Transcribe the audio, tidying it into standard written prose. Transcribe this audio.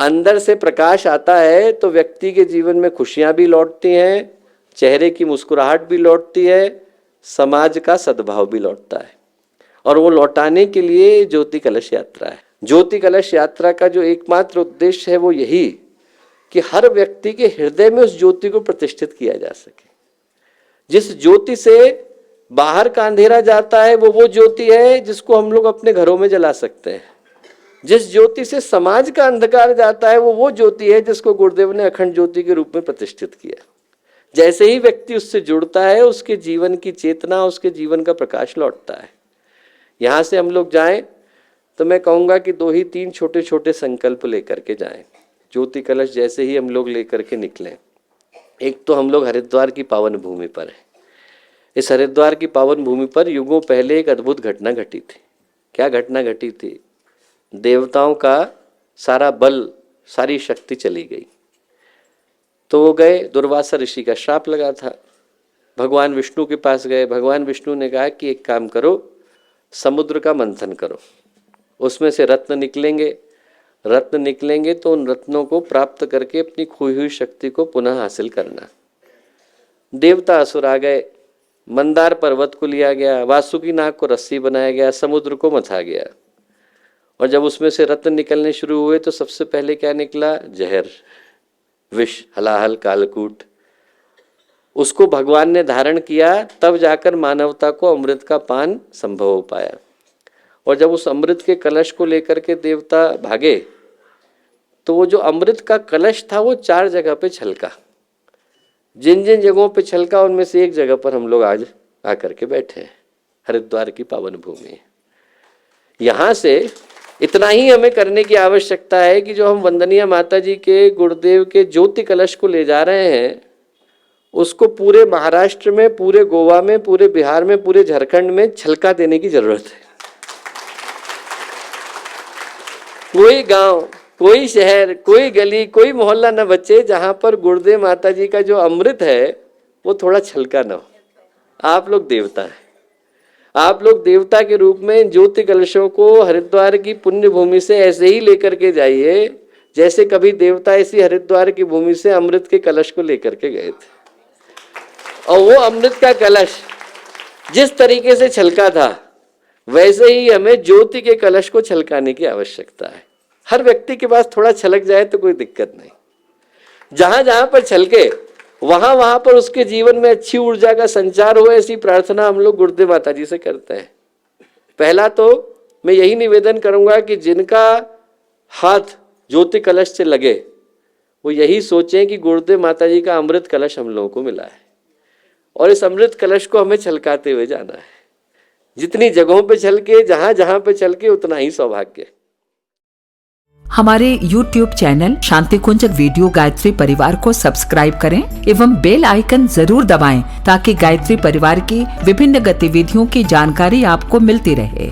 अंदर से प्रकाश आता है तो व्यक्ति के जीवन में खुशियां भी लौटती हैं, चेहरे की मुस्कुराहट भी लौटती है, समाज का सद्भाव भी लौटता है। और वो लौटाने के लिए ज्योति कलश यात्रा है। ज्योति कलश यात्रा का जो एकमात्र उद्देश्य है वो यही कि हर व्यक्ति के हृदय में उस ज्योति को प्रतिष्ठित किया जा सके। जिस ज्योति से बाहर का अंधेरा जाता है वो ज्योति है जिसको हम लोग अपने घरों में जला सकते हैं। जिस ज्योति से समाज का अंधकार जाता है वो ज्योति है जिसको गुरुदेव ने अखंड ज्योति के रूप में प्रतिष्ठित किया। जैसे ही व्यक्ति उससे जुड़ता है उसके जीवन की चेतना, उसके जीवन का प्रकाश लौटता है। यहाँ से हम लोग जाएं तो मैं कहूँगा कि 2 ही 3 छोटे छोटे संकल्प लेकर के जाएं। ज्योति कलश जैसे ही हम लोग लेकर के निकलें, एक तो हम लोग हरिद्वार की पावन भूमि पर हैं। इस हरिद्वार की पावन भूमि पर युगों पहले एक अद्भुत घटना घटी थी। क्या घटना घटी थी? देवताओं का सारा बल, सारी शक्ति चली गई। तो वो गए, दुर्वासा ऋषि का श्राप लगा था। भगवान विष्णु के पास गए। भगवान विष्णु ने कहा कि एक काम करो, समुद्र का मंथन करो, उसमें से रत्न निकलेंगे। रत्न निकलेंगे तो उन रत्नों को प्राप्त करके अपनी खोई हुई शक्ति को पुनः हासिल करना। देवता असुर आ गए। मंदार पर्वत को लिया गया, वासुकी नाग को रस्सी बनाया गया, समुद्र को मथा गया। और जब उसमें से रत्न निकलने शुरू हुए तो सबसे पहले क्या निकला? जहर, विष, हलाहल, कालकूट। उसको भगवान ने धारण किया, तब जाकर मानवता को अमृत का पान संभव हो पाया। और जब उस अमृत के कलश को लेकर के देवता भागे तो वो जो अमृत का कलश था वो 4 जगह पे छलका। जिन जिन जगहों पे छलका उनमें से एक जगह पर हम लोग आज आकर के बैठे हैं, हरिद्वार की पावन भूमि। यहाँ से इतना ही हमें करने की आवश्यकता है कि जो हम वंदनीय माता जी के, गुरुदेव के ज्योति कलश को ले जा रहे हैं उसको पूरे महाराष्ट्र में, पूरे गोवा में, पूरे बिहार में, पूरे झारखंड में छलका देने की जरूरत है। कोई गांव, कोई शहर, कोई गली, कोई मोहल्ला न बचे जहां पर गुरुदेव माता जी का जो अमृत है वो थोड़ा छलका न हो। आप लोग देवता हैं। आप लोग देवता के रूप में ज्योति कलशों को हरिद्वार की पुण्य भूमि से ऐसे ही लेकर के जाइए जैसे कभी देवता इसी हरिद्वार की भूमि से अमृत के कलश को लेकर के गए थे। और वो अमृत का कलश जिस तरीके से छलका था वैसे ही हमें ज्योति के कलश को छलकाने की आवश्यकता है। हर व्यक्ति के पास थोड़ा छलक जाए तो कोई दिक्कत नहीं। जहां जहां पर छलके वहां वहां पर उसके जीवन में अच्छी ऊर्जा का संचार हो, ऐसी प्रार्थना हम लोग गुरुदेव माता जी से करते हैं। पहला तो मैं यही निवेदन करूंगा कि जिनका हाथ ज्योति कलश से लगे वो यही सोचें कि गुरुदेव माता जी का अमृत कलश हम लोगों को मिला है और इस अमृत कलश को हमें छलकाते हुए जाना है। जितनी जगहों पे छलके, जहां जहां पे छलके, उतना ही सौभाग्य। हमारे YouTube चैनल शांति कुंज वीडियो गायत्री परिवार को सब्सक्राइब करें एवं बेल आइकन जरूर दबाएं ताकि गायत्री परिवार की विभिन्न गतिविधियों की जानकारी आपको मिलती रहे।